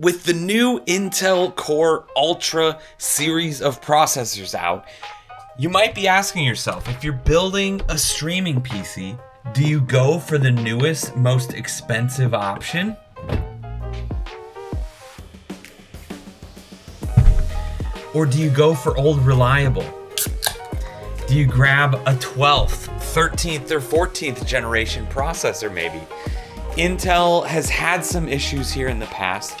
With the new Intel Core Ultra series of processors out, you might be asking yourself, if you're building a streaming PC, do you go for the newest, most expensive option? Or do you go for old reliable? Do you grab a 12th, 13th, or 14th generation processor maybe? Intel has had some issues here in the past.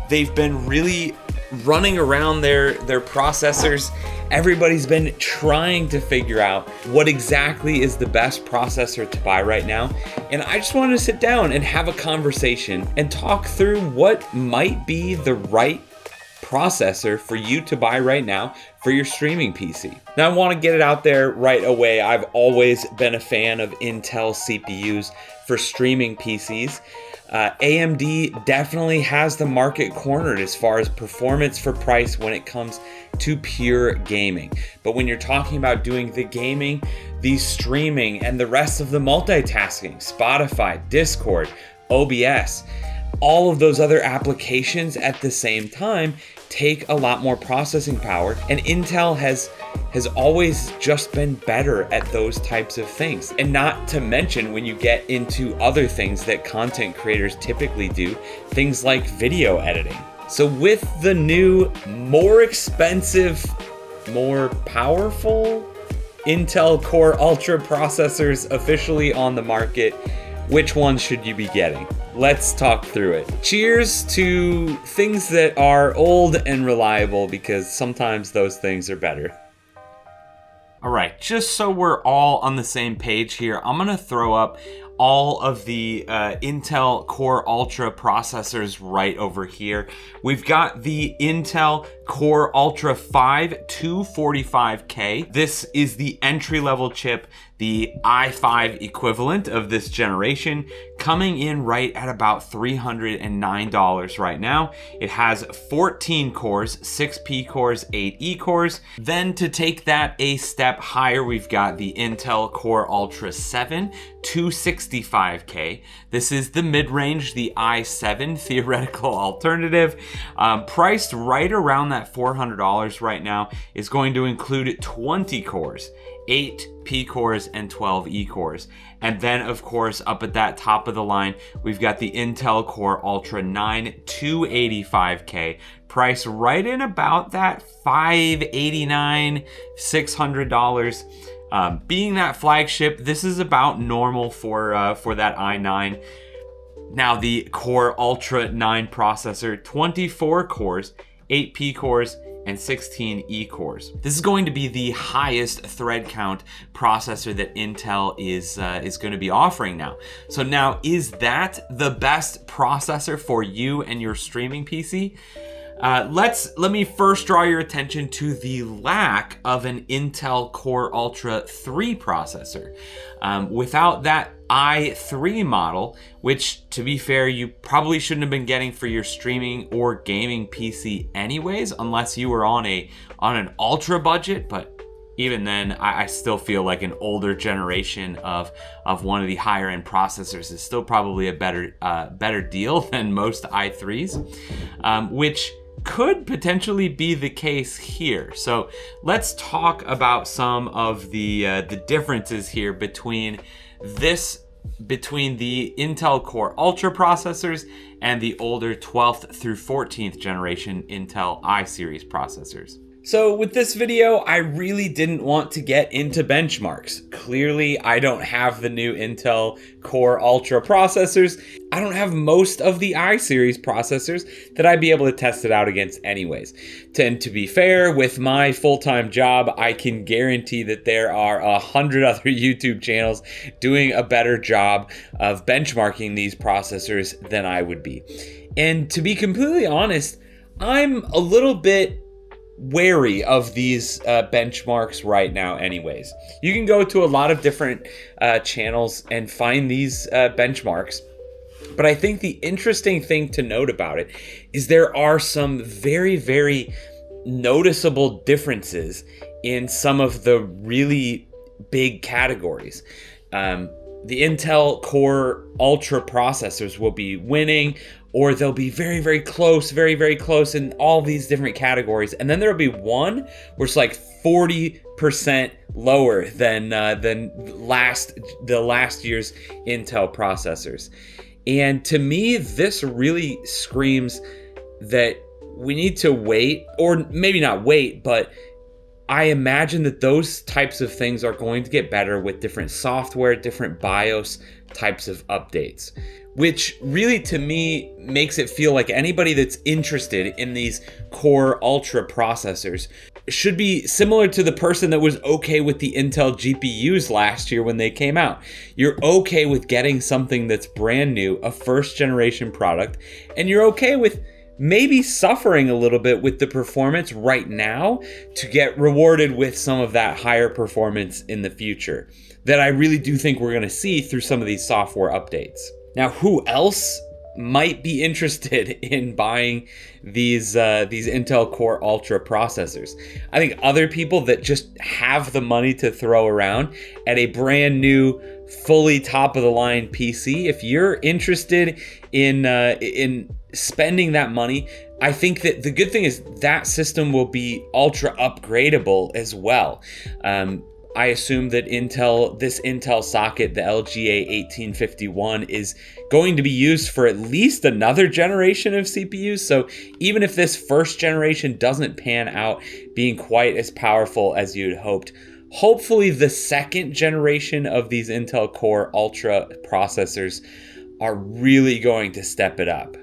They've been really running around their processors. Everybody's been trying to figure out what exactly is the best processor to buy right now. And I just wanted to sit down and have a conversation and talk through what might be the right processor for you to buy right now for your streaming PC. Now, I want to get it out there right away. I've always been a fan of Intel CPUs for streaming PCs. AMD definitely has the market cornered as far as performance for price when it comes to pure gaming. But when you're talking about doing the gaming, the streaming, and the rest of the multitasking, Spotify, Discord, OBS, all of those other applications at the same time take a lot more processing power, and Intel has always just been better at those types of things. And not to mention when you get into other things that content creators typically do, things like video editing. So with the new, more expensive, more powerful Intel Core Ultra processors officially on the market, which one should you be getting? Let's talk through it. Cheers to things that are old and reliable, because sometimes those things are better. All right, just so we're all on the same page here, I'm gonna throw up all of the Intel Core Ultra processors right over here. We've got the Intel Core Ultra 5 245K. This is the entry-level chip, the i5 equivalent of this generation, coming in right at about $309 right now. It has 14 cores, 6P cores, 8E cores. Then to take that a step higher, we've got the Intel Core Ultra 7 265K. This is the mid-range, the i7 theoretical alternative. Priced right around that $400 right now, is going to include 20 cores, 8 P cores and 12 E cores. And then of course up at that top of the line, we've got the Intel Core Ultra 9 285K, priced right in about that $589, $600. Being that flagship, this is about normal for that i9. Now the Core Ultra 9 processor, 24 cores, 8 P cores, and 16 E cores. This is going to be the highest thread count processor that Intel is going to be offering now. So now, is that the best processor for you and your streaming PC? Let me first draw your attention to the lack of an Intel Core Ultra 3 processor. Without that i3 model, which to be fair, you probably shouldn't have been getting for your streaming or gaming PC anyways, unless you were on an ultra budget. But even then, I still feel like an older generation of one of the higher end processors is still probably a better deal than most i3s, which could potentially be the case here. So let's talk about some of the differences here between the Intel Core Ultra processors and the older 12th through 14th generation Intel i-series processors. So with this video, I really didn't want to get into benchmarks. Clearly, I don't have the new Intel Core Ultra processors. I don't have most of the i-series processors that I'd be able to test it out against anyways. And to be fair, with my full-time job, I can guarantee that there are 100 other YouTube channels doing a better job of benchmarking these processors than I would be. And to be completely honest, I'm a little bit wary of these benchmarks right now anyways. You can go to a lot of different channels and find these benchmarks, but I think the interesting thing to note about it is there are some very, very noticeable differences in some of the really big categories. The Intel Core Ultra processors will be winning or they'll be very, very close, very, very close in all these different categories. And then there'll be one where it's like 40% lower than the last year's Intel processors. And to me, this really screams that we need to wait, or maybe not wait, but I imagine that those types of things are going to get better with different software, different BIOS types of updates, which really to me makes it feel like anybody that's interested in these Core Ultra processors should be similar to the person that was okay with the Intel GPUs last year when they came out. You're okay with getting something that's brand new, a first generation product, and you're okay with maybe suffering a little bit with the performance right now to get rewarded with some of that higher performance in the future that I really do think we're going to see through some of these software updates. Now, who else might be interested in buying these Intel Core Ultra processors? I think other people that just have the money to throw around at a brand new, fully top of the line PC. If you're interested in spending that money, I think that the good thing is that system will be ultra upgradable as well. I assume that this Intel socket, the LGA 1851, is going to be used for at least another generation of CPUs. So even if this first generation doesn't pan out being quite as powerful as you'd hoped, hopefully the second generation of these Intel Core Ultra processors are really going to step it up,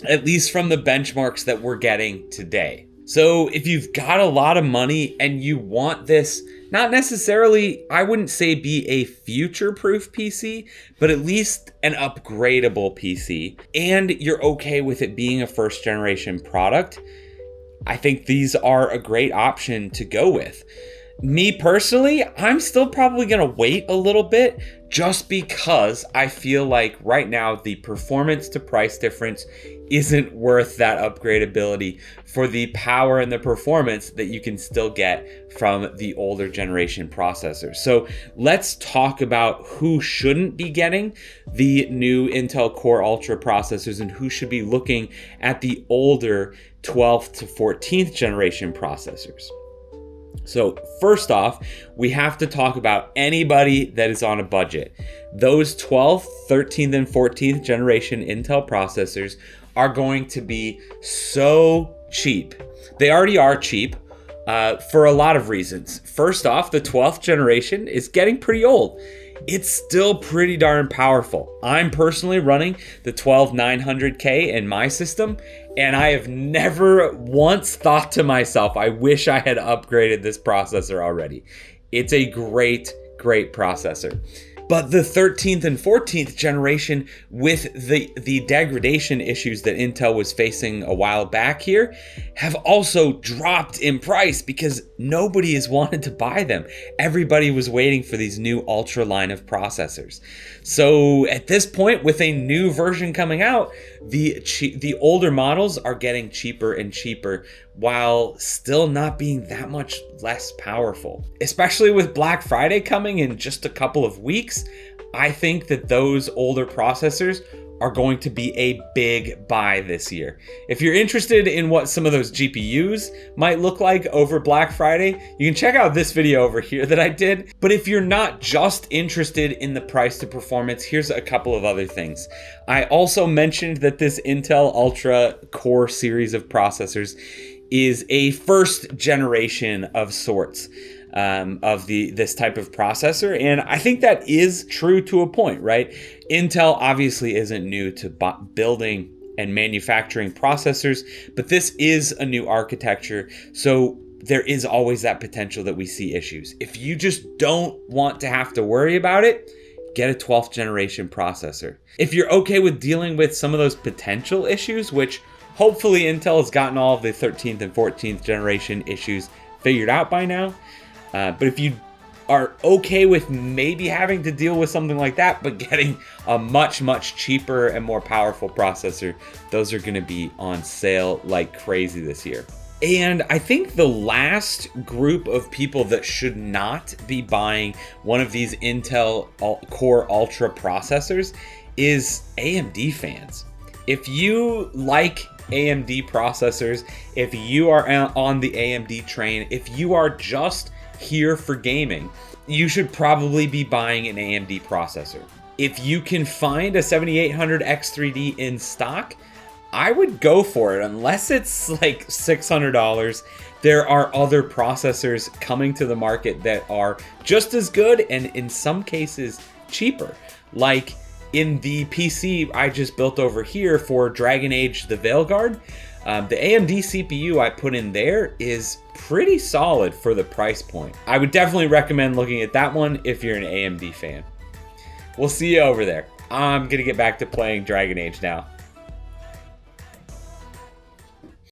at least from the benchmarks that we're getting today. So if you've got a lot of money and you want this, not necessarily, I wouldn't say be a future-proof PC, but at least an upgradable PC, and you're okay with it being a first-generation product, I think these are a great option to go with. Me personally, I'm still probably going to wait a little bit just because I feel like right now the performance to price difference isn't worth that upgradability for the power and the performance that you can still get from the older generation processors. So let's talk about who shouldn't be getting the new Intel Core Ultra processors and who should be looking at the older 12th to 14th generation processors. So first off, we have to talk about anybody that is on a budget. Those 12th, 13th, and 14th generation Intel processors are going to be so cheap. They already are cheap for a lot of reasons. First off, the 12th generation is getting pretty old. It's still pretty darn powerful. I'm personally running the 12900K in my system, and I have never once thought to myself, I wish I had upgraded this processor already. It's a great, great processor. But the 13th and 14th generation, with the degradation issues that Intel was facing a while back here, have also dropped in price because nobody has wanted to buy them. Everybody was waiting for these new Ultra line of processors. So at this point, with a new version coming out, the older models are getting cheaper and cheaper while still not being that much less powerful. Especially with Black Friday coming in just a couple of weeks, I think that those older processors are going to be a big buy this year. If you're interested in what some of those GPUs might look like over Black Friday, you can check out this video over here that I did. But if you're not just interested in the price to performance, here's a couple of other things. I also mentioned that this Intel Ultra Core series of processors is a first generation of sorts of this type of processor. And I think that is true to a point, right? Intel obviously isn't new to building and manufacturing processors, but this is a new architecture. So there is always that potential that we see issues. If you just don't want to have to worry about it, get a 12th generation processor. If you're okay with dealing with some of those potential issues, which hopefully Intel has gotten all of the 13th and 14th generation issues figured out by now. But if you are okay with maybe having to deal with something like that, but getting a much, much cheaper and more powerful processor, those are going to be on sale like crazy this year. And I think the last group of people that should not be buying one of these Intel Core Ultra processors is AMD fans. If you like AMD processors, if you are on the AMD train, if you are just here for gaming, you should probably be buying an AMD processor. If you can find a 7800 X3D in stock, I would go for it. Unless it's like $600, there are other processors coming to the market that are just as good and in some cases cheaper. Like in the PC I just built over here for Dragon Age the Veilguard, the AMD CPU I put in there is pretty solid for the price point. I would definitely recommend looking at that one if you're an AMD fan. We'll see you over there. I'm gonna get back to playing Dragon Age now.